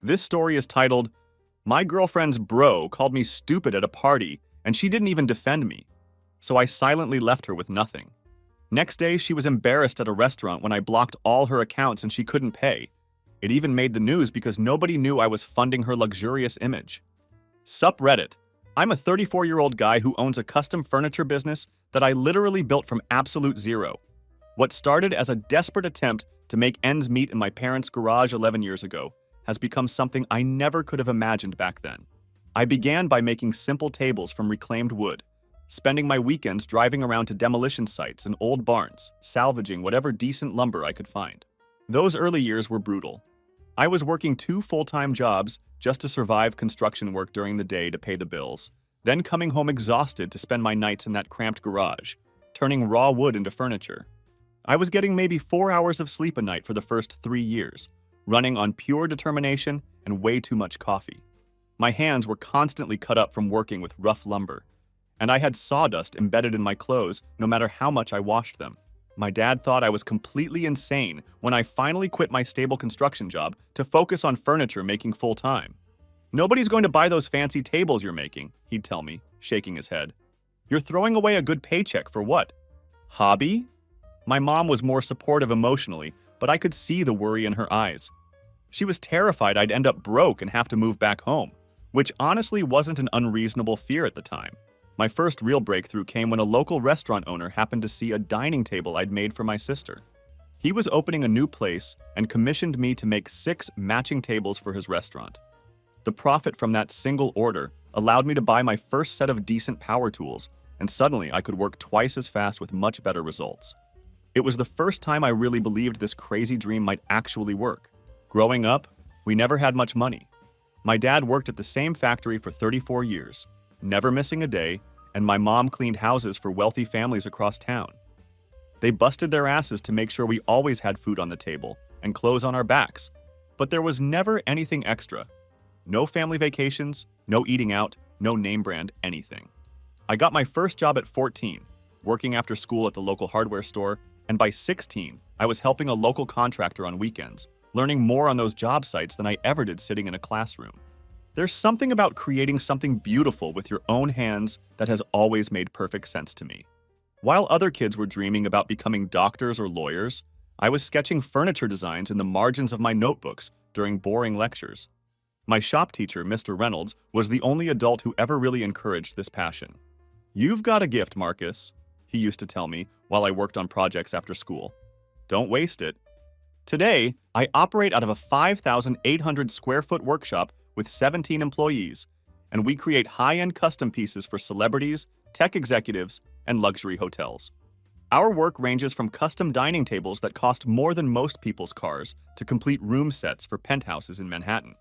This story is titled, My Girlfriend's Bro Called Me Stupid at a Party, and She Didn't Even Defend Me. So I silently left her with nothing. Next day, she was embarrassed at a restaurant when I blocked all her accounts and she couldn't pay. It even made the news because nobody knew I was funding her luxurious image. Sup Reddit. I'm a 34-year-old guy who owns a custom furniture business that I literally built from absolute zero. What started as a desperate attempt to make ends meet in my parents' garage 11 years ago has become something I never could have imagined back then. I began by making simple tables from reclaimed wood, spending my weekends driving around to demolition sites and old barns, salvaging whatever decent lumber I could find. Those early years were brutal. I was working 2 full-time jobs just to survive construction work during the day to pay the bills, then coming home exhausted to spend my nights in that cramped garage, turning raw wood into furniture. I was getting maybe 4 hours of sleep a night for the first 3 years, running on pure determination and way too much coffee. My hands were constantly cut up from working with rough lumber, and I had sawdust embedded in my clothes no matter how much I washed them. My dad thought I was completely insane when I finally quit my stable construction job to focus on furniture making full-time. "Nobody's going to buy those fancy tables you're making," he'd tell me, shaking his head. "You're throwing away a good paycheck for what? Hobby?" My mom was more supportive emotionally, but I could see the worry in her eyes. She was terrified I'd end up broke and have to move back home, which honestly wasn't an unreasonable fear at the time. My first real breakthrough came when a local restaurant owner happened to see a dining table I'd made for my sister. He was opening a new place and commissioned me to make 6 matching tables for his restaurant. The profit from that single order allowed me to buy my first set of decent power tools, and suddenly I could work twice as fast with much better results. It was the first time I really believed this crazy dream might actually work. Growing up, we never had much money. My dad worked at the same factory for 34 years, never missing a day, and my mom cleaned houses for wealthy families across town. They busted their asses to make sure we always had food on the table and clothes on our backs, but there was never anything extra. No family vacations, no eating out, no name brand anything. I got my first job at 14, working after school at the local hardware store, and by 16, I was helping a local contractor on weekends, learning more on those job sites than I ever did sitting in a classroom. There's something about creating something beautiful with your own hands that has always made perfect sense to me. While other kids were dreaming about becoming doctors or lawyers, I was sketching furniture designs in the margins of my notebooks during boring lectures. My shop teacher, Mr. Reynolds, was the only adult who ever really encouraged this passion. "You've got a gift, Marcus," he used to tell me while I worked on projects after school. "Don't waste it." Today, I operate out of a 5,800 square foot workshop with 17 employees, and we create high-end custom pieces for celebrities, tech executives, and luxury hotels. Our work ranges from custom dining tables that cost more than most people's cars to complete room sets for penthouses in Manhattan.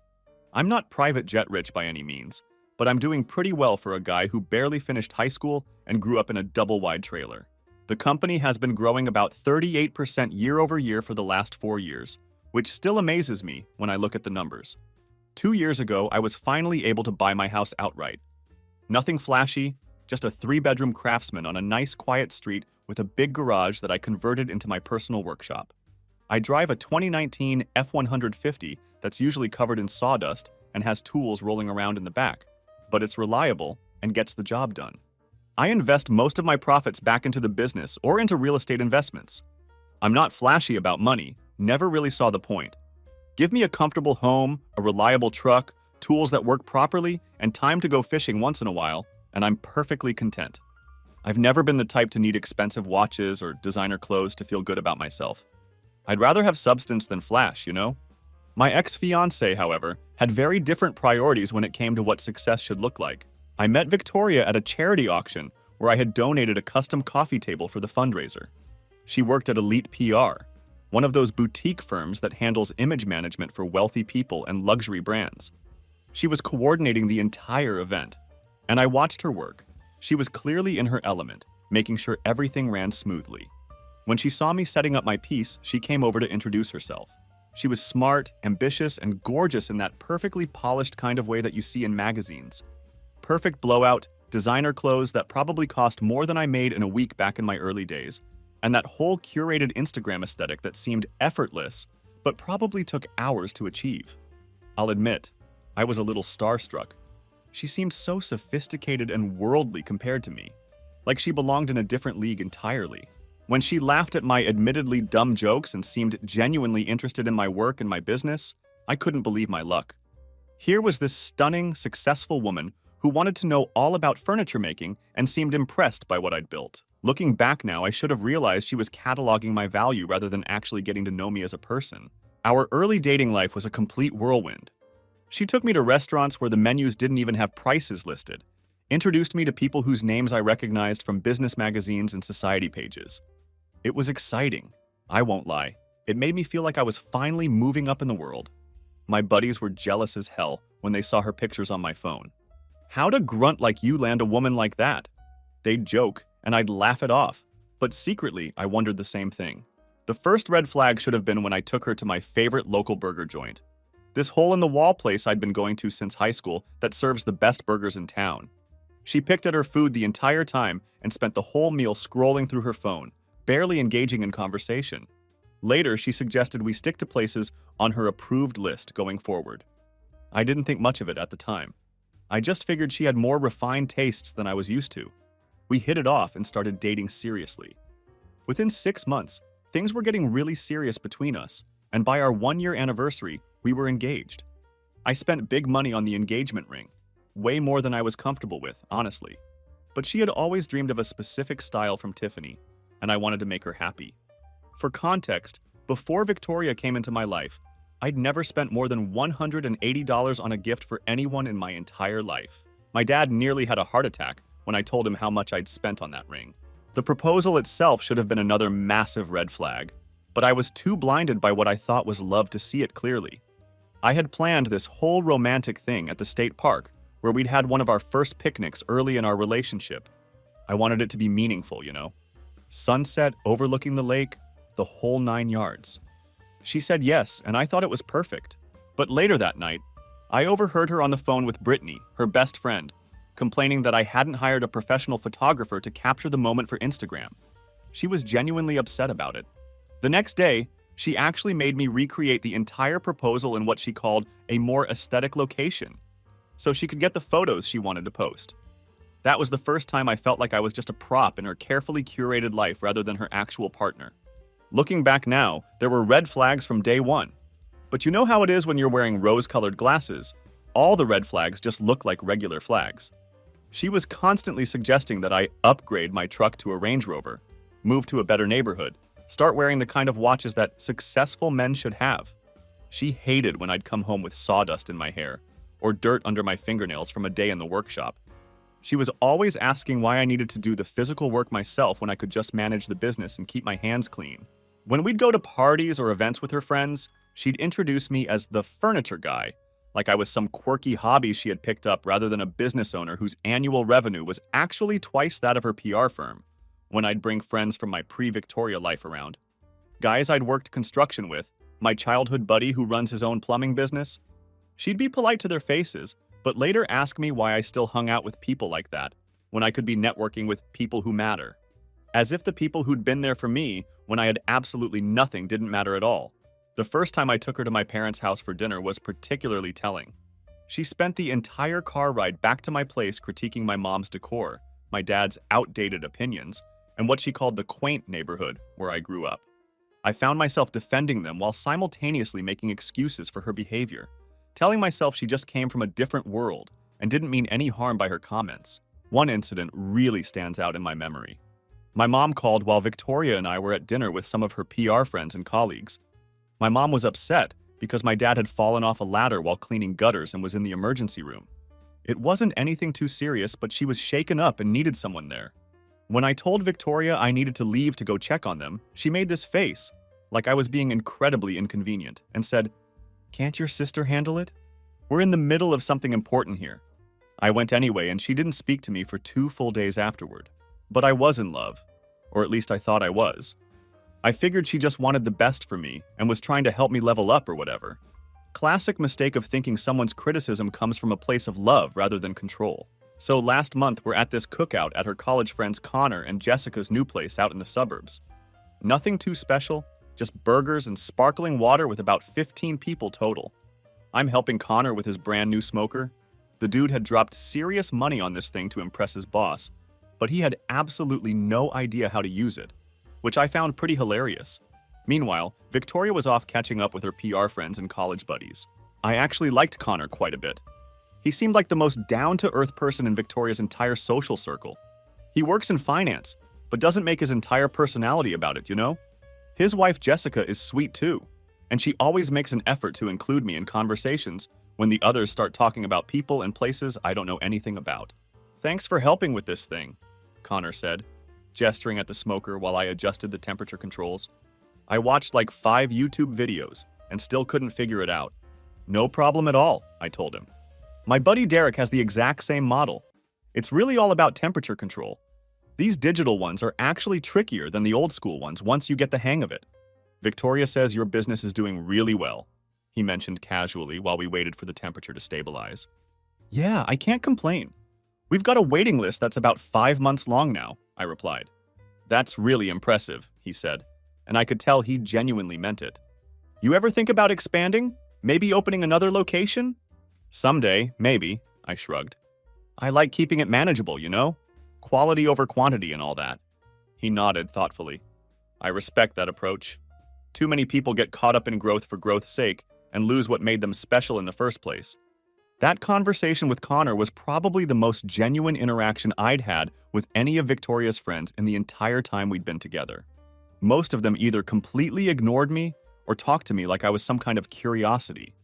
I'm not private jet rich by any means, but I'm doing pretty well for a guy who barely finished high school and grew up in a double-wide trailer. The company has been growing about 38% year over year for the last 4 years, which still amazes me when I look at the numbers. 2 years ago, I was finally able to buy my house outright. Nothing flashy, just a 3-bedroom craftsman on a nice quiet street with a big garage that I converted into my personal workshop. I drive a 2019 F-150 that's usually covered in sawdust and has tools rolling around in the back, but it's reliable and gets the job done. I invest most of my profits back into the business or into real estate investments. I'm not flashy about money, never really saw the point. Give me a comfortable home, a reliable truck, tools that work properly, and time to go fishing once in a while, and I'm perfectly content. I've never been the type to need expensive watches or designer clothes to feel good about myself. I'd rather have substance than flash, you know? My ex-fiancée, however, had very different priorities when it came to what success should look like. I met Victoria at a charity auction where I had donated a custom coffee table for the fundraiser. She worked at Elite PR, one of those boutique firms that handles image management for wealthy people and luxury brands. She was coordinating the entire event, and I watched her work. She was clearly in her element, making sure everything ran smoothly. When she saw me setting up my piece, she came over to introduce herself. She was smart, ambitious, and gorgeous in that perfectly polished kind of way that you see in magazines. Perfect blowout, designer clothes that probably cost more than I made in a week back in my early days, and that whole curated Instagram aesthetic that seemed effortless, but probably took hours to achieve. I'll admit, I was a little starstruck. She seemed so sophisticated and worldly compared to me, like she belonged in a different league entirely. When she laughed at my admittedly dumb jokes and seemed genuinely interested in my work and my business, I couldn't believe my luck. Here was this stunning, successful woman who wanted to know all about furniture making and seemed impressed by what I'd built. Looking back now, I should have realized she was cataloging my value rather than actually getting to know me as a person. Our early dating life was a complete whirlwind. She took me to restaurants where the menus didn't even have prices listed, introduced me to people whose names I recognized from business magazines and society pages. It was exciting, I won't lie. It made me feel like I was finally moving up in the world. My buddies were jealous as hell when they saw her pictures on my phone. How'd a grunt like you land a woman like that? They'd joke, and I'd laugh it off, but secretly I wondered the same thing. The first red flag should have been when I took her to my favorite local burger joint. This hole-in-the-wall place I'd been going to since high school that serves the best burgers in town. She picked at her food the entire time and spent the whole meal scrolling through her phone, barely engaging in conversation. Later, she suggested we stick to places on her approved list going forward. I didn't think much of it at the time. I just figured she had more refined tastes than I was used to. We hit it off and started dating seriously. Within 6 months, things were getting really serious between us, and by our 1-year anniversary, we were engaged. I spent big money on the engagement ring, way more than I was comfortable with, honestly. But she had always dreamed of a specific style from Tiffany, and I wanted to make her happy. For context, before Victoria came into my life, I'd never spent more than $180 on a gift for anyone in my entire life. My dad nearly had a heart attack when I told him how much I'd spent on that ring. The proposal itself should have been another massive red flag, but I was too blinded by what I thought was love to see it clearly. I had planned this whole romantic thing at the state park, where we'd had one of our first picnics early in our relationship. I wanted it to be meaningful, you know. Sunset overlooking the lake, the whole 9 yards. She said yes, and I thought it was perfect. But later that night, I overheard her on the phone with Brittany, her best friend, complaining that I hadn't hired a professional photographer to capture the moment for Instagram. She was genuinely upset about it. The next day, she actually made me recreate the entire proposal in what she called a more aesthetic location, so she could get the photos she wanted to post. That was the first time I felt like I was just a prop in her carefully curated life rather than her actual partner. Looking back now, there were red flags from day one. But you know how it is when you're wearing rose-colored glasses? All the red flags just look like regular flags. She was constantly suggesting that I upgrade my truck to a Range Rover, move to a better neighborhood, start wearing the kind of watches that successful men should have. She hated when I'd come home with sawdust in my hair or dirt under my fingernails from a day in the workshop. She was always asking why I needed to do the physical work myself when I could just manage the business and keep my hands clean. When we'd go to parties or events with her friends, she'd introduce me as the furniture guy, like I was some quirky hobby she had picked up rather than a business owner whose annual revenue was actually twice that of her PR firm, when I'd bring friends from my pre-Victoria life around. Guys I'd worked construction with, my childhood buddy who runs his own plumbing business. She'd be polite to their faces, but later ask me why I still hung out with people like that, when I could be networking with people who matter. As if the people who'd been there for me when I had absolutely nothing didn't matter at all. The first time I took her to my parents' house for dinner was particularly telling. She spent the entire car ride back to my place critiquing my mom's decor, my dad's outdated opinions, and what she called the quaint neighborhood where I grew up. I found myself defending them while simultaneously making excuses for her behavior, telling myself she just came from a different world and didn't mean any harm by her comments. One incident really stands out in my memory. My mom called while Victoria and I were at dinner with some of her PR friends and colleagues. My mom was upset because my dad had fallen off a ladder while cleaning gutters and was in the emergency room. It wasn't anything too serious, but she was shaken up and needed someone there. When I told Victoria I needed to leave to go check on them, she made this face, like I was being incredibly inconvenient, and said, "Can't your sister handle it? We're in the middle of something important here." I went anyway, and she didn't speak to me for 2 full days afterward. But I was in love, or at least I thought I was. I figured she just wanted the best for me and was trying to help me level up or whatever. Classic mistake of thinking someone's criticism comes from a place of love rather than control. So last month, we're at this cookout at her college friends Connor and Jessica's new place out in the suburbs. Nothing too special, just burgers and sparkling water with about 15 people total. I'm helping Connor with his brand new smoker. The dude had dropped serious money on this thing to impress his boss, but he had absolutely no idea how to use it, which I found pretty hilarious. Meanwhile, Victoria was off catching up with her PR friends and college buddies. I actually liked Connor quite a bit. He seemed like the most down-to-earth person in Victoria's entire social circle. He works in finance, but doesn't make his entire personality about it, you know? His wife Jessica is sweet too, and she always makes an effort to include me in conversations when the others start talking about people and places I don't know anything about. "Thanks for helping with this thing," Connor said, gesturing at the smoker while I adjusted the temperature controls. I watched like 5 YouTube videos and still couldn't figure it out. "No problem at all," I told him. "My buddy Derek has the exact same model. It's really all about temperature control. These digital ones are actually trickier than the old school ones once you get the hang of it. Victoria says your business is doing really well," he mentioned casually while we waited for the temperature to stabilize. "Yeah, I can't complain. We've got a waiting list that's about 5 months long now," I replied. "That's really impressive," he said, and I could tell he genuinely meant it. "You ever think about expanding? Maybe opening another location?" "Someday, maybe," I shrugged. "I like keeping it manageable, you know? Quality over quantity and all that." He nodded thoughtfully. "I respect that approach. Too many people get caught up in growth for growth's sake and lose what made them special in the first place." That conversation with Connor was probably the most genuine interaction I'd had with any of Victoria's friends in the entire time we'd been together. Most of them either completely ignored me or talked to me like I was some kind of curiosity.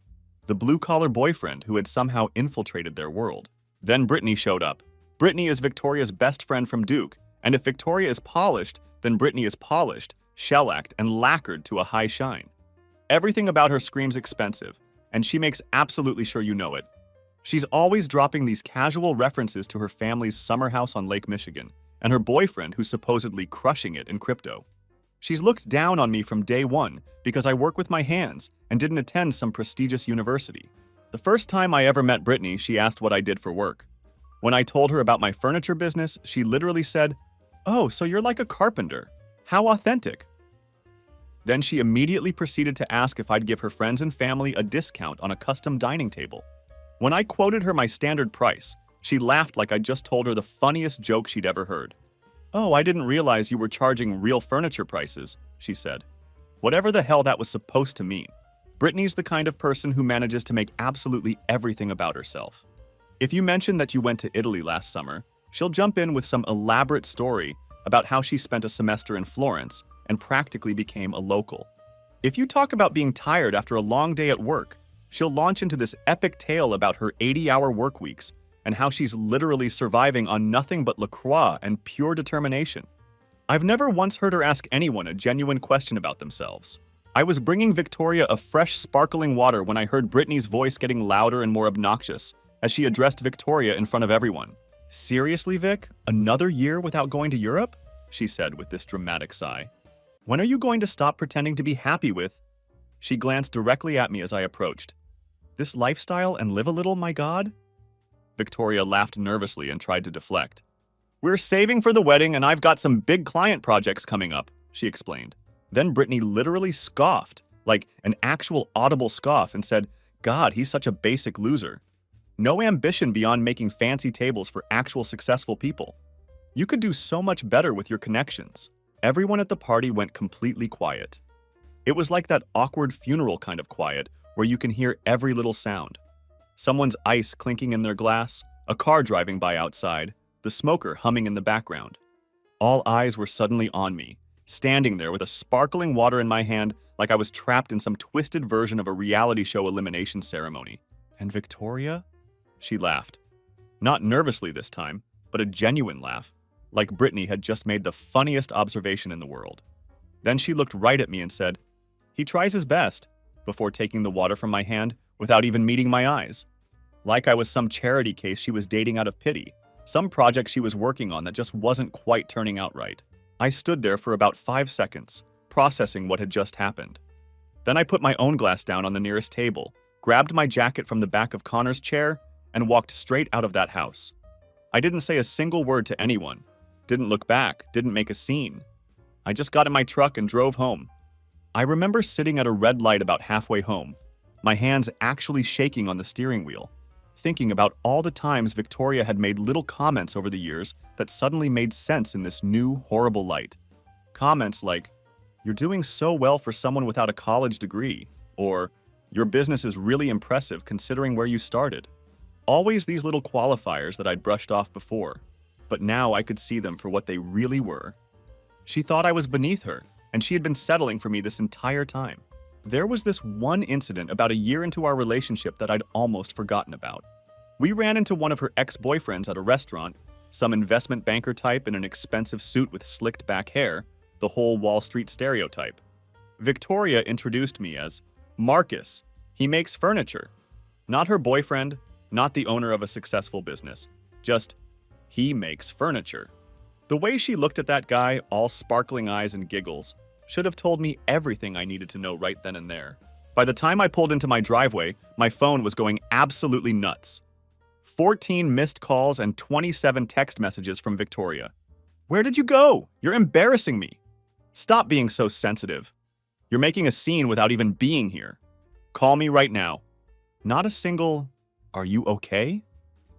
The blue-collar boyfriend who had somehow infiltrated their world. Then Brittany showed up. Brittany is Victoria's best friend from Duke, and if Victoria is polished, then Brittany is polished, shellacked, and lacquered to a high shine. Everything about her screams expensive, and she makes absolutely sure you know it. She's always dropping these casual references to her family's summer house on Lake Michigan, and her boyfriend who's supposedly crushing it in crypto. She's looked down on me from day one because I work with my hands and didn't attend some prestigious university. The first time I ever met Brittany, she asked what I did for work. When I told her about my furniture business, she literally said, "Oh, so you're like a carpenter. How authentic." Then she immediately proceeded to ask if I'd give her friends and family a discount on a custom dining table. When I quoted her my standard price, she laughed like I'd just told her the funniest joke she'd ever heard. "Oh, I didn't realize you were charging real furniture prices," she said. Whatever the hell that was supposed to mean. Brittany's the kind of person who manages to make absolutely everything about herself. If you mention that you went to Italy last summer, she'll jump in with some elaborate story about how she spent a semester in Florence and practically became a local. If you talk about being tired after a long day at work, she'll launch into this epic tale about her 80-hour work weeks and how she's literally surviving on nothing but LaCroix and pure determination. I've never once heard her ask anyone a genuine question about themselves. I was bringing Victoria a fresh, sparkling water when I heard Brittany's voice getting louder and more obnoxious as she addressed Victoria in front of everyone. "Seriously, Vic? Another year without going to Europe?" she said with this dramatic sigh. "When are you going to stop pretending to be happy with—" She glanced directly at me as I approached. "This lifestyle and live a little, my God?" Victoria laughed nervously and tried to deflect. "We're saving for the wedding and I've got some big client projects coming up," she explained. Then Brittany literally scoffed, like an actual audible scoff, and said, "God, he's such a basic loser. No ambition beyond making fancy tables for actual successful people. You could do so much better with your connections." Everyone at the party went completely quiet. It was like that awkward funeral kind of quiet where you can hear every little sound. Someone's ice clinking in their glass, a car driving by outside, the smoker humming in the background. All eyes were suddenly on me, standing there with a sparkling water in my hand like I was trapped in some twisted version of a reality show elimination ceremony. "And Victoria?" She laughed. Not nervously this time, but a genuine laugh, like Brittany had just made the funniest observation in the world. Then she looked right at me and said, "He tries his best," before taking the water from my hand without even meeting my eyes. Like I was some charity case she was dating out of pity, some project she was working on that just wasn't quite turning out right. I stood there for about 5 seconds, processing what had just happened. Then I put my own glass down on the nearest table, grabbed my jacket from the back of Connor's chair, and walked straight out of that house. I didn't say a single word to anyone, didn't look back, didn't make a scene. I just got in my truck and drove home. I remember sitting at a red light about halfway home, my hands actually shaking on the steering wheel, thinking about all the times Victoria had made little comments over the years that suddenly made sense in this new, horrible light. Comments like, "You're doing so well for someone without a college degree," or "Your business is really impressive considering where you started." Always these little qualifiers that I'd brushed off before, but now I could see them for what they really were. She thought I was beneath her, and she had been settling for me this entire time. There was this one incident about a year into our relationship that I'd almost forgotten about. We ran into one of her ex-boyfriends at a restaurant, some investment banker type in an expensive suit with slicked back hair, the whole Wall Street stereotype. Victoria introduced me as Marcus. He makes furniture. Not her boyfriend, not the owner of a successful business. Just, he makes furniture. The way she looked at that guy, all sparkling eyes and giggles, should have told me everything I needed to know right then and there. By the time I pulled into my driveway, my phone was going absolutely nuts. 14 missed calls and 27 text messages from Victoria. "Where did you go? You're embarrassing me. Stop being so sensitive. You're making a scene without even being here. Call me right now." Not a single, "Are you okay?"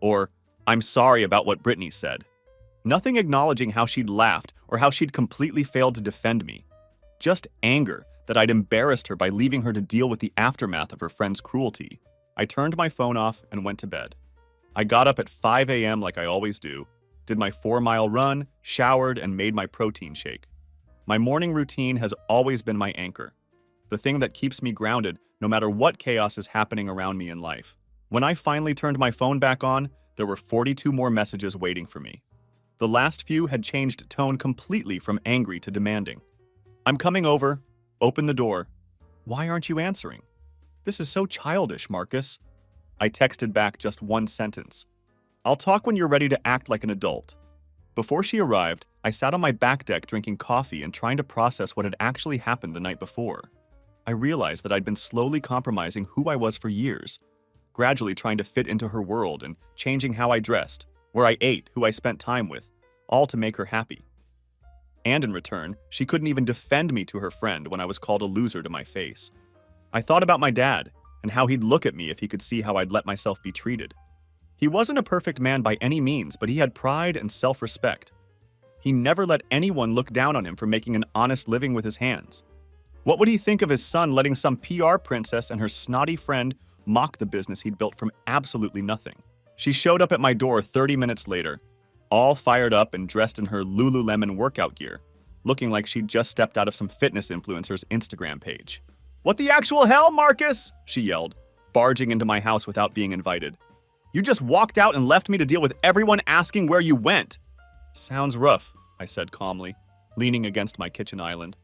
or "I'm sorry about what Brittany said." Nothing acknowledging how she'd laughed or how she'd completely failed to defend me. Just anger that I'd embarrassed her by leaving her to deal with the aftermath of her friend's cruelty. I turned my phone off and went to bed. I got up at 5 a.m. like I always do, did my 4-mile run, showered, and made my protein shake. My morning routine has always been my anchor, the thing that keeps me grounded no matter what chaos is happening around me in life. When I finally turned my phone back on, there were 42 more messages waiting for me. The last few had changed tone completely from angry to demanding. "I'm coming over. Open the door." "Why aren't you answering?" "This is so childish, Marcus." I texted back just one sentence. "I'll talk when you're ready to act like an adult." Before she arrived, I sat on my back deck drinking coffee and trying to process what had actually happened the night before. I realized that I'd been slowly compromising who I was for years, gradually trying to fit into her world and changing how I dressed, where I ate, who I spent time with, all to make her happy. And in return, she couldn't even defend me to her friend when I was called a loser to my face. I thought about my dad and how he'd look at me if he could see how I'd let myself be treated. He wasn't a perfect man by any means, but he had pride and self-respect. He never let anyone look down on him for making an honest living with his hands. What would he think of his son letting some PR princess and her snotty friend mock the business he'd built from absolutely nothing? She showed up at my door 30 minutes later, all fired up and dressed in her Lululemon workout gear, looking like she'd just stepped out of some fitness influencer's Instagram page. "What the actual hell, Marcus?" she yelled, barging into my house without being invited. "You just walked out and left me to deal with everyone asking where you went." "Sounds rough," I said calmly, leaning against my kitchen island.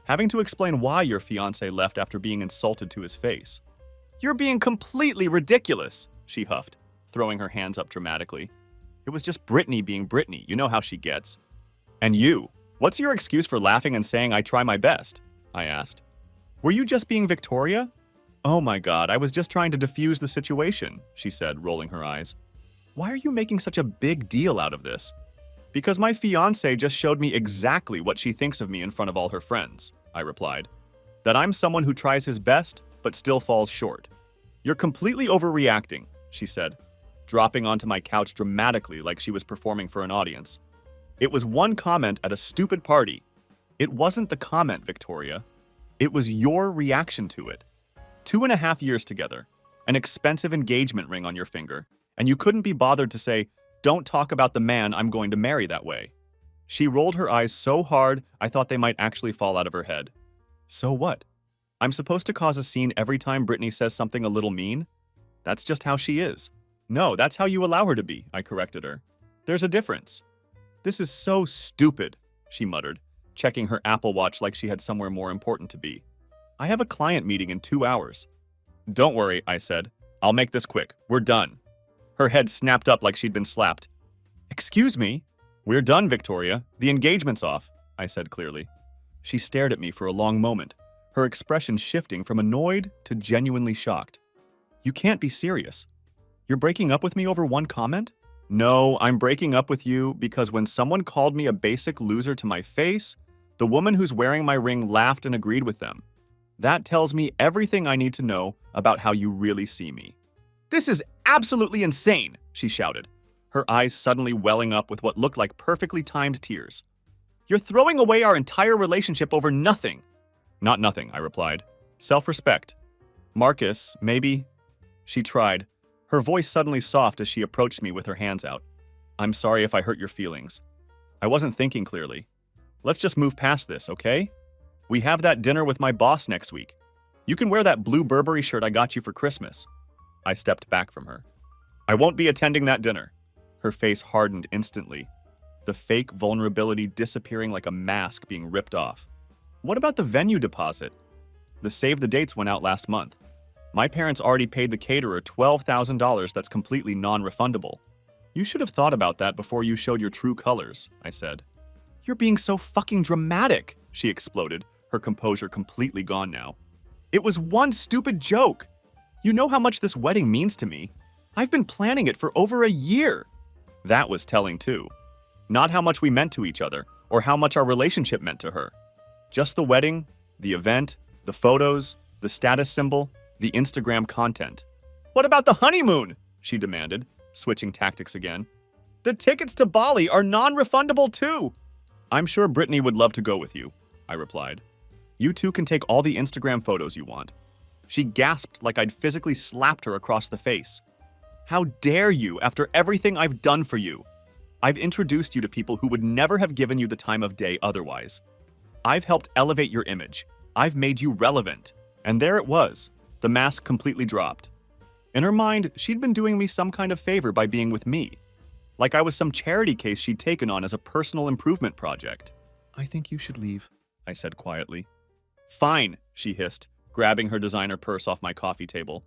"Having to explain why your fiancé left after being insulted to his face." "You're being completely ridiculous," she huffed, throwing her hands up dramatically. "It was just Brittany being Brittany, you know how she gets." "And you? What's your excuse for laughing and saying I try my best?" I asked. "Were you just being Victoria?" "Oh my God, I was just trying to defuse the situation," she said, rolling her eyes. "Why are you making such a big deal out of this?" "Because my fiancé just showed me exactly what she thinks of me in front of all her friends," I replied. "That I'm someone who tries his best, but still falls short." "You're completely overreacting," she said, dropping onto my couch dramatically like she was performing for an audience. "It was one comment at a stupid party. It wasn't the comment, Victoria. It was your reaction to it. 2.5 years together, an expensive engagement ring on your finger, and you couldn't be bothered to say, 'Don't talk about the man I'm going to marry that way.'" She rolled her eyes so hard I thought they might actually fall out of her head. "So what? I'm supposed to cause a scene every time Brittany says something a little mean? That's just how she is." "No, that's how you allow her to be," I corrected her. "There's a difference." "This is so stupid," she muttered, checking her Apple Watch like she had somewhere more important to be. "I have a client meeting in 2 hours." "Don't worry," I said. "I'll make this quick. We're done." Her head snapped up like she'd been slapped. "Excuse me?" "We're done, Victoria. The engagement's off," I said clearly. She stared at me for a long moment, her expression shifting from annoyed to genuinely shocked. "You can't be serious. You're breaking up with me over one comment?" "No, I'm breaking up with you because when someone called me a basic loser to my face, the woman who's wearing my ring laughed and agreed with them. That tells me everything I need to know about how you really see me." "This is absolutely insane," she shouted, her eyes suddenly welling up with what looked like perfectly timed tears. "You're throwing away our entire relationship over nothing." "Not nothing," I replied. "Self-respect. Marcus, maybe—" She tried, her voice suddenly soft as she approached me with her hands out. "I'm sorry if I hurt your feelings. I wasn't thinking clearly. Let's just move past this, okay? We have that dinner with my boss next week. You can wear that blue Burberry shirt I got you for Christmas." I stepped back from her. "I won't be attending that dinner." Her face hardened instantly, the fake vulnerability disappearing like a mask being ripped off. "What about the venue deposit? The save the dates went out last month. My parents already paid the caterer $12,000 that's completely non-refundable." "You should have thought about that before you showed your true colors," I said. "You're being so fucking dramatic," she exploded, her composure completely gone now. "It was one stupid joke. You know how much this wedding means to me. I've been planning it for over a year." That was telling too. Not how much we meant to each other, or how much our relationship meant to her. Just the wedding, the event, the photos, the status symbol, the Instagram content. "What about the honeymoon?" she demanded, switching tactics again. "The tickets to Bali are non-refundable too." "I'm sure Brittany would love to go with you," I replied. "You two can take all the Instagram photos you want." She gasped like I'd physically slapped her across the face. "How dare you, after everything I've done for you? I've introduced you to people who would never have given you the time of day otherwise. I've helped elevate your image. I've made you relevant." And there it was, the mask completely dropped. In her mind, she'd been doing me some kind of favor by being with me, like I was some charity case she'd taken on as a personal improvement project. "I think you should leave," I said quietly. "Fine," she hissed, grabbing her designer purse off my coffee table.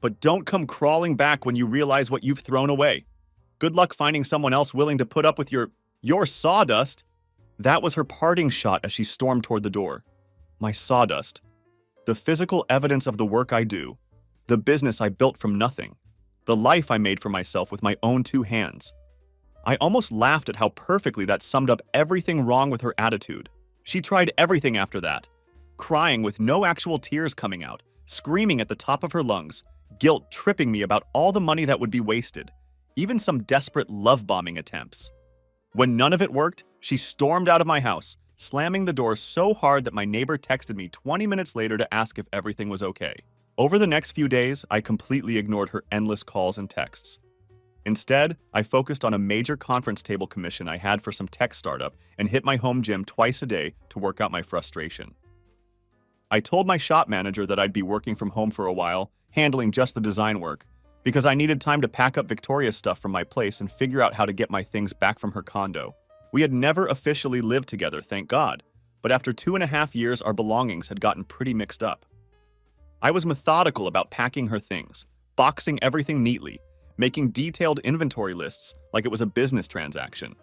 "But don't come crawling back when you realize what you've thrown away. Good luck finding someone else willing to put up with your sawdust." That was her parting shot as she stormed toward the door. My sawdust. The physical evidence of the work I do. The business I built from nothing. The life I made for myself with my own two hands. I almost laughed at how perfectly that summed up everything wrong with her attitude. She tried everything after that. Crying with no actual tears coming out, screaming at the top of her lungs, guilt tripping me about all the money that would be wasted, even some desperate love-bombing attempts. When none of it worked, she stormed out of my house, slamming the door so hard that my neighbor texted me 20 minutes later to ask if everything was okay. Over the next few days, I completely ignored her endless calls and texts. Instead, I focused on a major conference table commission I had for some tech startup and hit my home gym twice a day to work out my frustration. I told my shop manager that I'd be working from home for a while, handling just the design work, because I needed time to pack up Victoria's stuff from my place and figure out how to get my things back from her condo. We had never officially lived together, thank God, but after 2.5 years, our belongings had gotten pretty mixed up. I was methodical about packing her things, boxing everything neatly, making detailed inventory lists like it was a business transaction.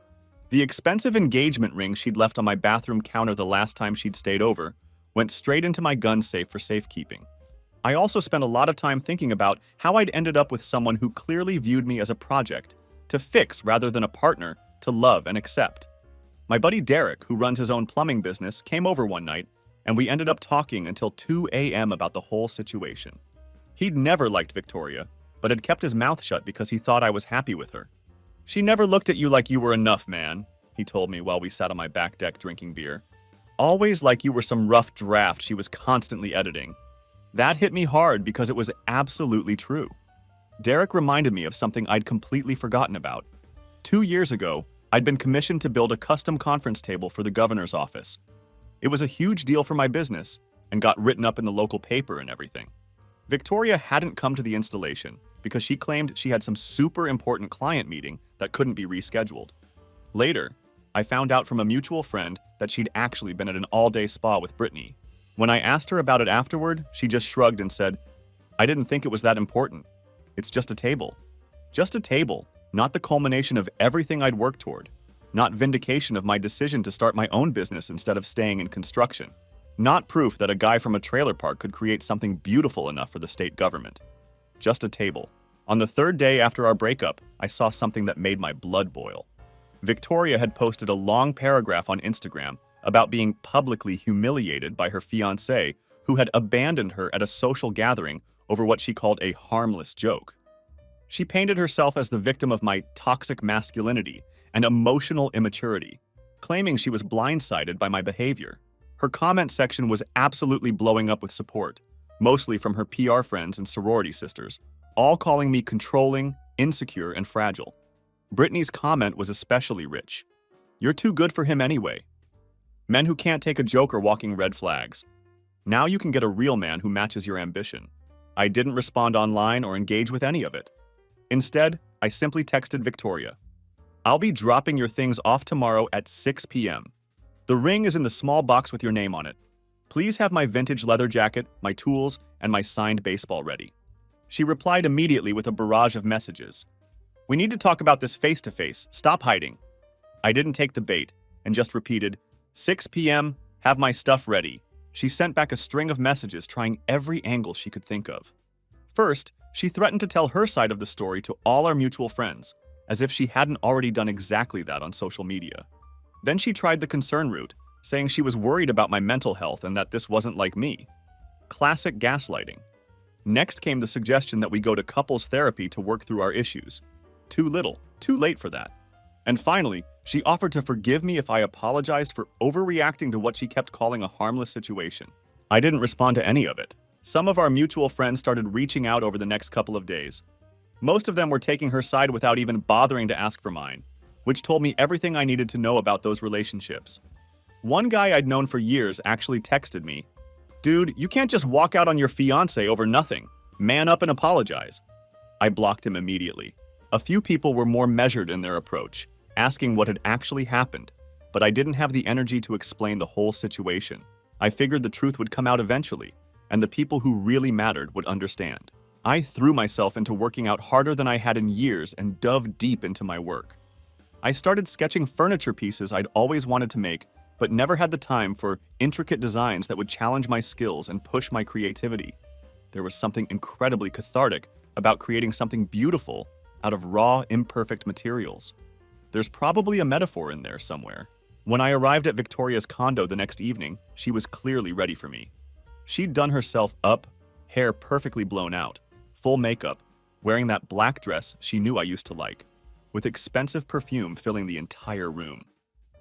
The expensive engagement ring she'd left on my bathroom counter the last time she'd stayed over went straight into my gun safe for safekeeping. I also spent a lot of time thinking about how I'd ended up with someone who clearly viewed me as a project, to fix rather than a partner, to love and accept. My buddy Derek, who runs his own plumbing business, came over one night, and we ended up talking until 2 a.m. about the whole situation. He'd never liked Victoria, but had kept his mouth shut because he thought I was happy with her. "She never looked at you like you were enough, man," he told me while we sat on my back deck drinking beer. "Always like you were some rough draft she was constantly editing." That hit me hard because it was absolutely true. Derek reminded me of something I'd completely forgotten about. 2 years ago, I'd been commissioned to build a custom conference table for the governor's office. It was a huge deal for my business and got written up in the local paper and everything. Victoria hadn't come to the installation because she claimed she had some super important client meeting that couldn't be rescheduled. Later, I found out from a mutual friend that she'd actually been at an all-day spa with Brittany. When I asked her about it afterward, she just shrugged and said, "I didn't think it was that important. It's just a table." Just a table, not the culmination of everything I'd worked toward. Not vindication of my decision to start my own business instead of staying in construction. Not proof that a guy from a trailer park could create something beautiful enough for the state government. Just a table. On the 3rd day after our breakup, I saw something that made my blood boil. Victoria had posted a long paragraph on Instagram about being publicly humiliated by her fiancé, who had abandoned her at a social gathering over what she called a harmless joke. She painted herself as the victim of my toxic masculinity and emotional immaturity, claiming she was blindsided by my behavior. Her comment section was absolutely blowing up with support, mostly from her PR friends and sorority sisters, all calling me controlling, insecure, and fragile. Brittany's comment was especially rich. "You're too good for him anyway. Men who can't take a joke are walking red flags. Now you can get a real man who matches your ambition." I didn't respond online or engage with any of it. Instead, I simply texted Victoria. "I'll be dropping your things off tomorrow at 6 p.m. The ring is in the small box with your name on it. Please have my vintage leather jacket, my tools, and my signed baseball ready." She replied immediately with a barrage of messages. "We need to talk about this face-to-face. Stop hiding." I didn't take the bait and just repeated, 6 p.m., have my stuff ready. She sent back a string of messages trying every angle she could think of. First, she threatened to tell her side of the story to all our mutual friends, as if she hadn't already done exactly that on social media. Then she tried the concern route, saying she was worried about my mental health and that this wasn't like me. Classic gaslighting. Next came the suggestion that we go to couples therapy to work through our issues. Too little, too late for that. And finally, she offered to forgive me if I apologized for overreacting to what she kept calling a harmless situation. I didn't respond to any of it. Some of our mutual friends started reaching out over the next couple of days. Most of them were taking her side without even bothering to ask for mine, which told me everything I needed to know about those relationships. One guy I'd known for years actually texted me, "Dude, you can't just walk out on your fiancé over nothing. Man up and apologize." I blocked him immediately. A few people were more measured in their approach, asking what had actually happened, but I didn't have the energy to explain the whole situation. I figured the truth would come out eventually, and the people who really mattered would understand. I threw myself into working out harder than I had in years and dove deep into my work. I started sketching furniture pieces I'd always wanted to make, but never had the time for intricate designs that would challenge my skills and push my creativity. There was something incredibly cathartic about creating something beautiful out of raw, imperfect materials. There's probably a metaphor in there somewhere. When I arrived at Victoria's condo the next evening, she was clearly ready for me. She'd done herself up, hair perfectly blown out, full makeup, wearing that black dress she knew I used to like, with expensive perfume filling the entire room.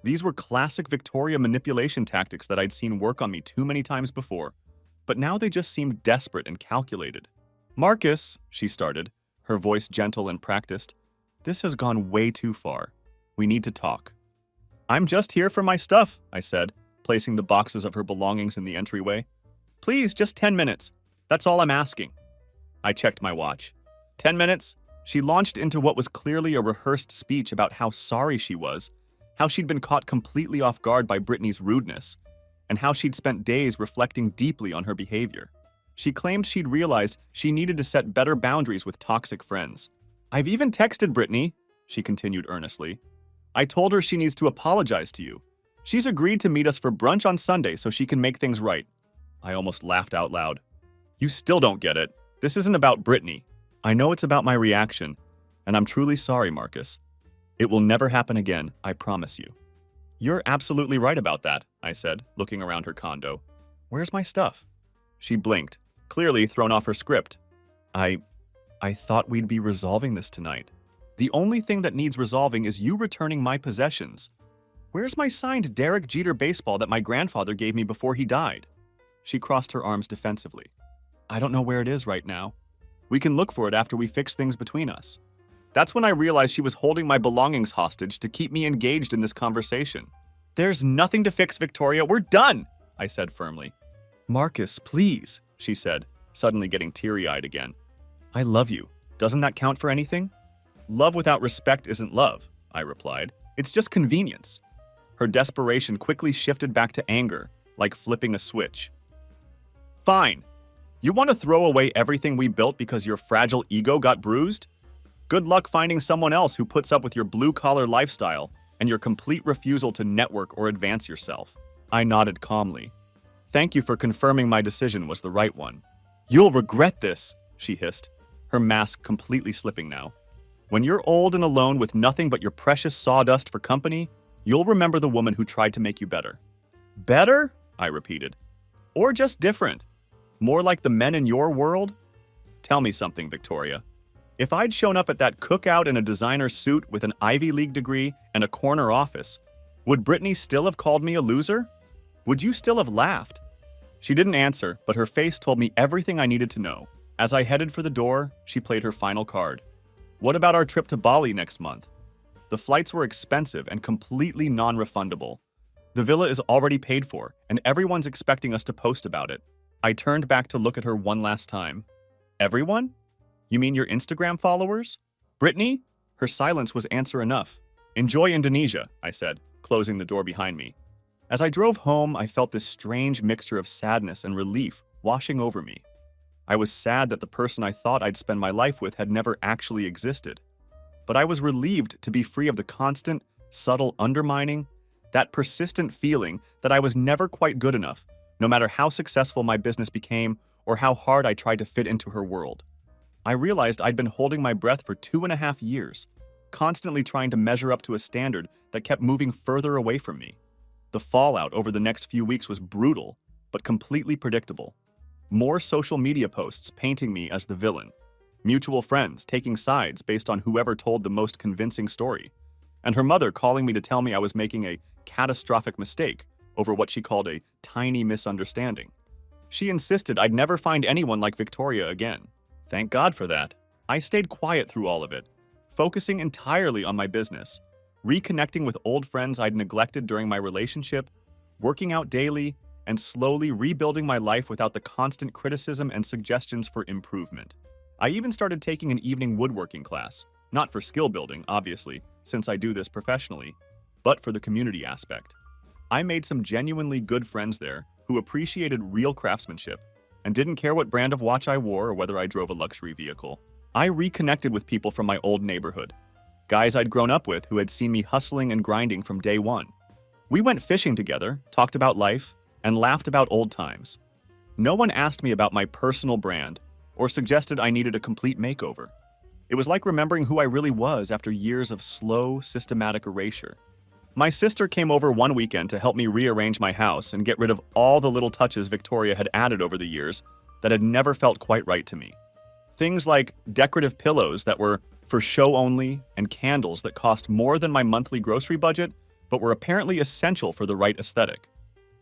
These were classic Victoria manipulation tactics that I'd seen work on me too many times before, but now they just seemed desperate and calculated. "Marcus," she started, her voice gentle and practiced, "this has gone way too far. We need to talk." "I'm just here for my stuff," I said, placing the boxes of her belongings in the entryway. "Please, just 10 minutes. That's all I'm asking." I checked my watch. 10 minutes? She launched into what was clearly a rehearsed speech about how sorry she was, how she'd been caught completely off guard by Brittany's rudeness, and how she'd spent days reflecting deeply on her behavior. She claimed she'd realized she needed to set better boundaries with toxic friends. "I've even texted Brittany," she continued earnestly. "I told her she needs to apologize to you. She's agreed to meet us for brunch on Sunday so she can make things right." I almost laughed out loud. "You still don't get it. This isn't about Brittany. I know it's about my reaction, and I'm truly sorry, Marcus. It will never happen again, I promise you." "You're absolutely right about that," I said, looking around her condo. "Where's my stuff?" She blinked, clearly thrown off her script. I thought we'd be resolving this tonight. The only thing that needs resolving is you returning my possessions. Where's my signed Derek Jeter baseball that my grandfather gave me before he died?" She crossed her arms defensively. "I don't know where it is right now. We can look for it after we fix things between us." That's when I realized she was holding my belongings hostage to keep me engaged in this conversation. "There's nothing to fix, Victoria. We're done," I said firmly. "Marcus, please," she said, suddenly getting teary-eyed again. "I love you. Doesn't that count for anything?" "Love without respect isn't love," I replied. "It's just convenience." Her desperation quickly shifted back to anger, like flipping a switch. "Fine. You want to throw away everything we built because your fragile ego got bruised? Good luck finding someone else who puts up with your blue-collar lifestyle and your complete refusal to network or advance yourself." I nodded calmly. "Thank you for confirming my decision was the right one." "You'll regret this," she hissed, her mask completely slipping now. "When you're old and alone with nothing but your precious sawdust for company, you'll remember the woman who tried to make you better." "Better?" I repeated. "Or just different? More like the men in your world? Tell me something, Victoria. If I'd shown up at that cookout in a designer suit with an Ivy League degree and a corner office, would Brittany still have called me a loser? Would you still have laughed? She didn't answer, but her face told me everything I needed to know. As I headed for the door, she played her final card. What about our trip to Bali next month? The flights were expensive and completely non-refundable. The villa is already paid for, and everyone's expecting us to post about it. I turned back to look at her one last time. Everyone? You mean your Instagram followers? Brittany? Her silence was answer enough. Enjoy Indonesia, I said, closing the door behind me. As I drove home, I felt this strange mixture of sadness and relief washing over me. I was sad that the person I thought I'd spend my life with had never actually existed. But I was relieved to be free of the constant, subtle undermining, that persistent feeling that I was never quite good enough, no matter how successful my business became or how hard I tried to fit into her world. I realized I'd been holding my breath for 2.5 years, constantly trying to measure up to a standard that kept moving further away from me. The fallout over the next few weeks was brutal, but completely predictable. More social media posts painting me as the villain, mutual friends taking sides based on whoever told the most convincing story, and her mother calling me to tell me I was making a catastrophic mistake over what she called a tiny misunderstanding. She insisted I'd never find anyone like Victoria again. Thank God for that. I stayed quiet through all of it, focusing entirely on my business, reconnecting with old friends I'd neglected during my relationship, working out daily, and slowly rebuilding my life without the constant criticism and suggestions for improvement. I even started taking an evening woodworking class, not for skill building, obviously, since I do this professionally, but for the community aspect. I made some genuinely good friends there who appreciated real craftsmanship and didn't care what brand of watch I wore or whether I drove a luxury vehicle. I reconnected with people from my old neighborhood, guys I'd grown up with who had seen me hustling and grinding from day one. We went fishing together, talked about life, and laughed about old times. No one asked me about my personal brand or suggested I needed a complete makeover. It was like remembering who I really was after years of slow, systematic erasure. My sister came over one weekend to help me rearrange my house and get rid of all the little touches Victoria had added over the years that had never felt quite right to me. Things like decorative pillows that were for show only and candles that cost more than my monthly grocery budget but were apparently essential for the right aesthetic.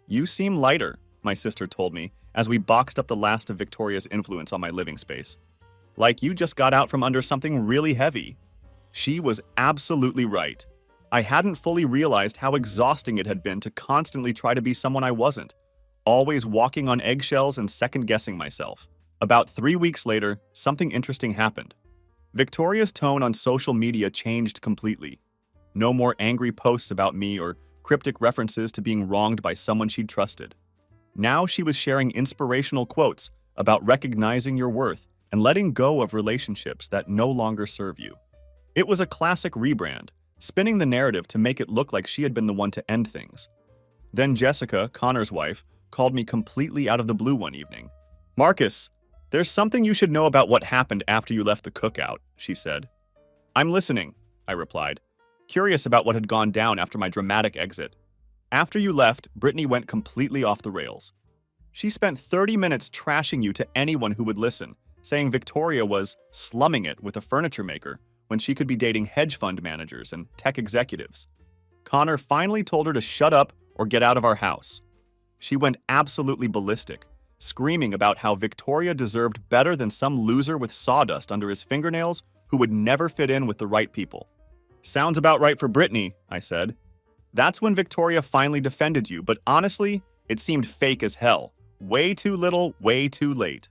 You seem lighter, my sister told me as we boxed up the last of Victoria's influence on my living space. Like you just got out from under something really heavy. She was absolutely right. I hadn't fully realized how exhausting it had been to constantly try to be someone I wasn't, always walking on eggshells and second-guessing myself. About 3 weeks later, something interesting happened. Victoria's tone on social media changed completely. No more angry posts about me or cryptic references to being wronged by someone she'd trusted. Now she was sharing inspirational quotes about recognizing your worth and letting go of relationships that no longer serve you. It was a classic rebrand, spinning the narrative to make it look like she had been the one to end things. Then Jessica, Connor's wife, called me completely out of the blue one evening. "Marcus, there's something you should know about what happened after you left the cookout," she said. "I'm listening," I replied, curious about what had gone down after my dramatic exit. "After you left, Brittany went completely off the rails. She spent 30 minutes trashing you to anyone who would listen, saying Victoria was slumming it with a furniture maker when she could be dating hedge fund managers and tech executives. Connor finally told her to shut up or get out of our house. She went absolutely ballistic, screaming about how Victoria deserved better than some loser with sawdust under his fingernails who would never fit in with the right people. "Sounds about right for Brittany," I said. "That's when Victoria finally defended you, but honestly, it seemed fake as hell. Way too little, way too late."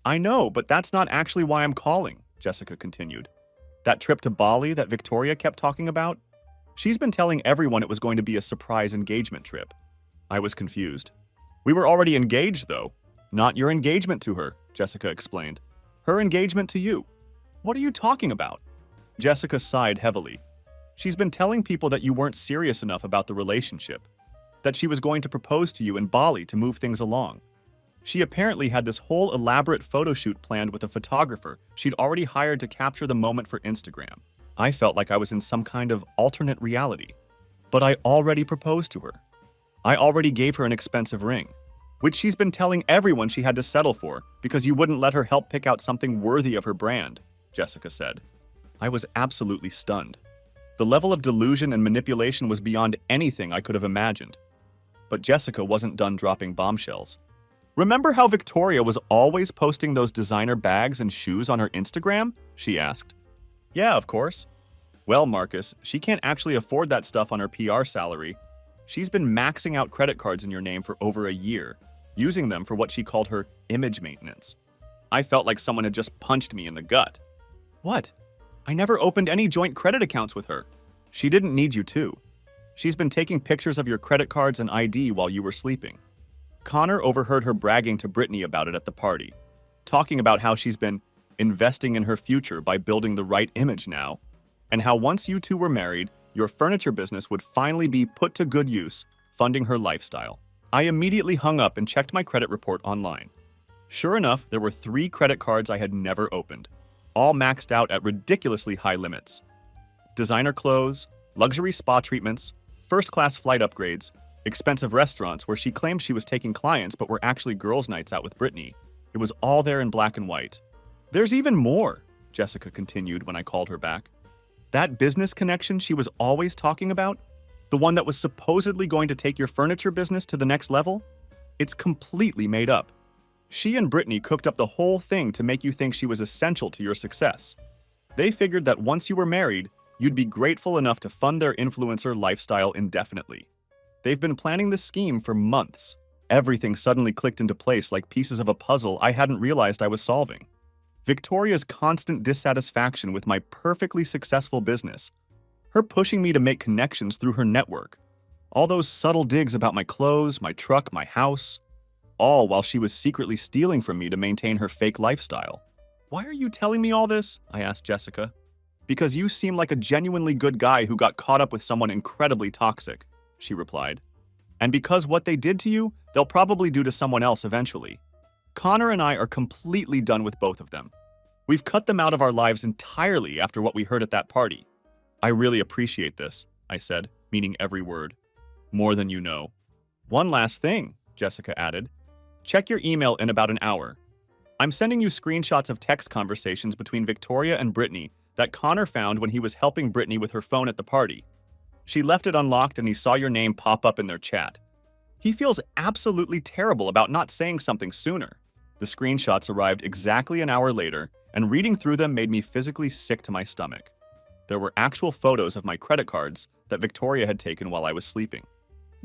"I know, but that's not actually why I'm calling," Jessica continued. "That trip to Bali that Victoria kept talking about? She's been telling everyone it was going to be a surprise engagement trip." I was confused. "We were already engaged, though." "Not your engagement to her," Jessica explained. "Her engagement to you." "What are you talking about?" Jessica sighed heavily. "She's been telling people that you weren't serious enough about the relationship, that she was going to propose to you in Bali to move things along. She apparently had this whole elaborate photo shoot planned with a photographer she'd already hired to capture the moment for Instagram. I felt like I was in some kind of alternate reality. But I already proposed to her. I already gave her an expensive ring. which she's been telling everyone she had to settle for because you wouldn't let her help pick out something worthy of her brand, Jessica said. I was absolutely stunned. The level of delusion and manipulation was beyond anything I could have imagined. But Jessica wasn't done dropping bombshells. Remember how Victoria was always posting those designer bags and shoes on her Instagram? She asked. Yeah, of course. Well, Marcus, she can't actually afford that stuff on her PR salary. She's been maxing out credit cards in your name for over a year, using them for what she called her image maintenance. I felt like someone had just punched me in the gut. What? I never opened any joint credit accounts with her. She didn't need you to. She's been taking pictures of your credit cards and ID while you were sleeping. Connor overheard her bragging to Brittany about it at the party, talking about how she's been investing in her future by building the right image now, and how once you two were married, your furniture business would finally be put to good use, funding her lifestyle. I immediately hung up and checked my credit report online. Sure enough, there were 3 credit cards I had never opened, all maxed out at ridiculously high limits. Designer clothes, luxury spa treatments, first-class flight upgrades, expensive restaurants where she claimed she was taking clients but were actually girls' nights out with Brittany. It was all there in black and white. There's even more, Jessica continued when I called her back. That business connection she was always talking about, the one that was supposedly going to take your furniture business to the next level, it's completely made up. She and Brittany cooked up the whole thing to make you think she was essential to your success. They figured that once you were married, you'd be grateful enough to fund their influencer lifestyle indefinitely. They've been planning this scheme for months. Everything suddenly clicked into place like pieces of a puzzle I hadn't realized I was solving. Victoria's constant dissatisfaction with my perfectly successful business, her pushing me to make connections through her network, all those subtle digs about my clothes, my truck, my house, all while she was secretly stealing from me to maintain her fake lifestyle. Why are you telling me all this? I asked Jessica. Because you seem like a genuinely good guy who got caught up with someone incredibly toxic, she replied. And because what they did to you, they'll probably do to someone else eventually. Connor and I are completely done with both of them. We've cut them out of our lives entirely after what we heard at that party. I really appreciate this, I said, meaning every word. More than you know. One last thing, Jessica added. Check your email in about an hour. I'm sending you screenshots of text conversations between Victoria and Brittany that Connor found when he was helping Brittany with her phone at the party. She left it unlocked and he saw your name pop up in their chat. He feels absolutely terrible about not saying something sooner. The screenshots arrived exactly an hour later, and reading through them made me physically sick to my stomach. There were actual photos of my credit cards that Victoria had taken while I was sleeping.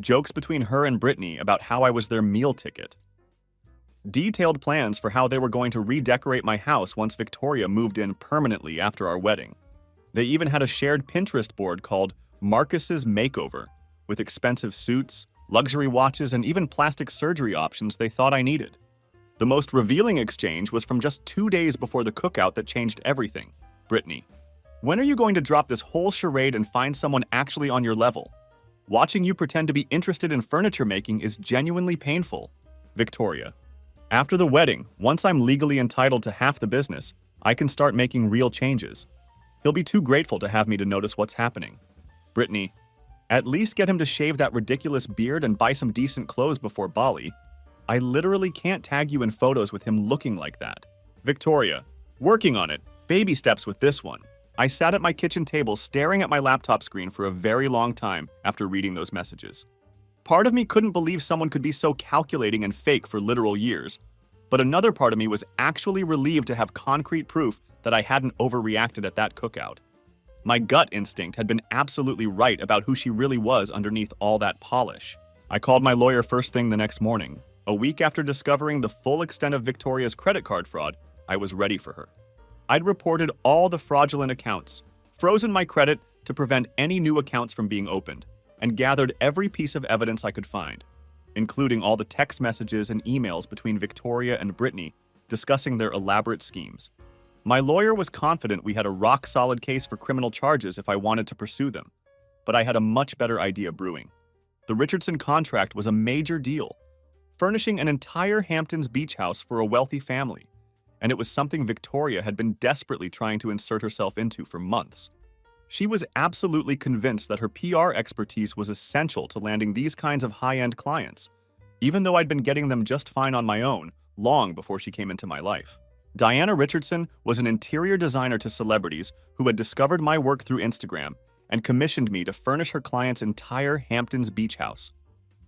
Jokes between her and Brittany about how I was their meal ticket. Detailed plans for how they were going to redecorate my house once Victoria moved in permanently after our wedding. They even had a shared Pinterest board called Marcus's Makeover, with expensive suits, luxury watches, and even plastic surgery options they thought I needed. The most revealing exchange was from just 2 days before the cookout that changed everything. Brittany, when are you going to drop this whole charade and find someone actually on your level? Watching you pretend to be interested in furniture making is genuinely painful. Victoria, after the wedding, once I'm legally entitled to half the business, I can start making real changes. He'll be too grateful to have me to notice what's happening. Brittany, at least get him to shave that ridiculous beard and buy some decent clothes before Bali. I literally can't tag you in photos with him looking like that. Victoria, working on it, baby steps with this one. I sat at my kitchen table staring at my laptop screen for a very long time after reading those messages. Part of me couldn't believe someone could be so calculating and fake for literal years, but another part of me was actually relieved to have concrete proof that I hadn't overreacted at that cookout. My gut instinct had been absolutely right about who she really was underneath all that polish. I called my lawyer first thing the next morning. A week after discovering the full extent of Victoria's credit card fraud, I was ready for her. I'd reported all the fraudulent accounts, frozen my credit to prevent any new accounts from being opened, and gathered every piece of evidence I could find, including all the text messages and emails between Victoria and Brittany discussing their elaborate schemes. My lawyer was confident we had a rock-solid case for criminal charges if I wanted to pursue them, but I had a much better idea brewing. The Richardson contract was a major deal, furnishing an entire Hamptons beach house for a wealthy family, and it was something Victoria had been desperately trying to insert herself into for months. She was absolutely convinced that her PR expertise was essential to landing these kinds of high-end clients, even though I'd been getting them just fine on my own long before she came into my life. Diana Richardson was an interior designer to celebrities who had discovered my work through Instagram and commissioned me to furnish her client's entire Hamptons beach house.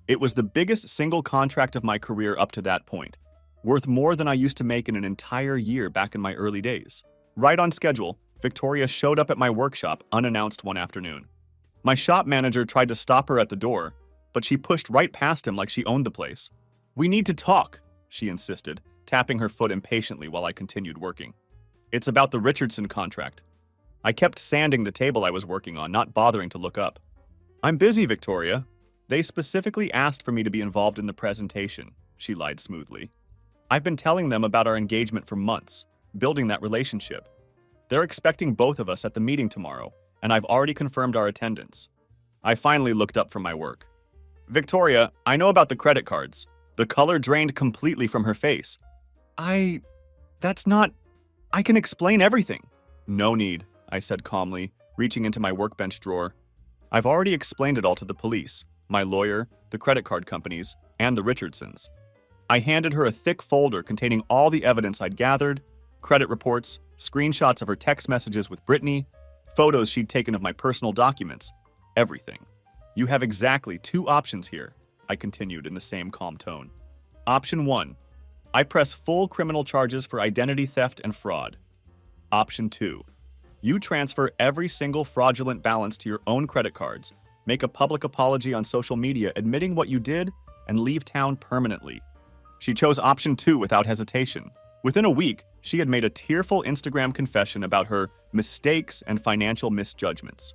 It was the biggest single contract of my career up to that point, worth more than I used to make in an entire year back in my early days. Right on schedule, Victoria showed up at my workshop unannounced one afternoon. My shop manager tried to stop her at the door, but she pushed right past him like she owned the place. "We need to talk," she insisted, tapping her foot impatiently while I continued working. "It's about the Richardson contract." I kept sanding the table I was working on, not bothering to look up. "I'm busy, Victoria. They specifically asked for me to be involved in the presentation," she lied smoothly. "I've been telling them about our engagement for months, building that relationship. They're expecting both of us at the meeting tomorrow, and I've already confirmed our attendance." I finally looked up from my work. "Victoria, I know about the credit cards." The color drained completely from her face. That's not... I can explain everything." "No need," I said calmly, reaching into my workbench drawer. "I've already explained it all to the police, my lawyer, the credit card companies, and the Richardsons." I handed her a thick folder containing all the evidence I'd gathered: credit reports, screenshots of her text messages with Brittany, photos she'd taken of my personal documents, everything. "You have exactly 2 options here," I continued in the same calm tone. "Option 1, I press full criminal charges for identity theft and fraud. Option 2, you transfer every single fraudulent balance to your own credit cards, make a public apology on social media admitting what you did, and leave town permanently." She chose option 2 without hesitation. Within a week, she had made a tearful Instagram confession about her mistakes and financial misjudgments.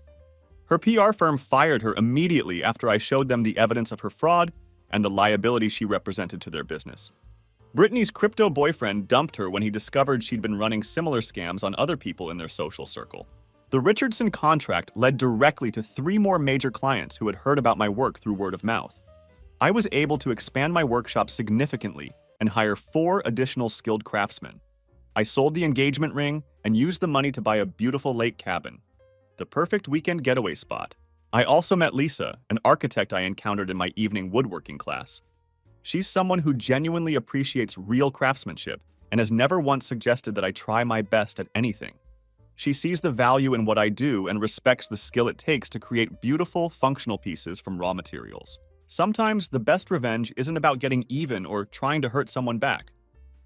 Her PR firm fired her immediately after I showed them the evidence of her fraud and the liability she represented to their business. Brittany's crypto boyfriend dumped her when he discovered she'd been running similar scams on other people in their social circle. The Richardson contract led directly to 3 more major clients who had heard about my work through word of mouth. I was able to expand my workshop significantly and hire 4 additional skilled craftsmen. I sold the engagement ring and used the money to buy a beautiful lake cabin, the perfect weekend getaway spot. I also met Lisa, an architect I encountered in my evening woodworking class. She's someone who genuinely appreciates real craftsmanship and has never once suggested that I try my best at anything. She sees the value in what I do and respects the skill it takes to create beautiful, functional pieces from raw materials. Sometimes the best revenge isn't about getting even or trying to hurt someone back.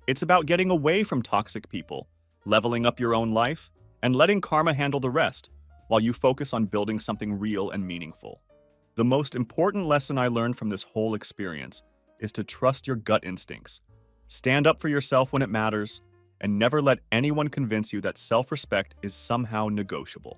It's about getting away from toxic people, leveling up your own life, and letting karma handle the rest, while you focus on building something real and meaningful. The most important lesson I learned from this whole experience is to trust your gut instincts. Stand up for yourself when it matters, and never let anyone convince you that self-respect is somehow negotiable.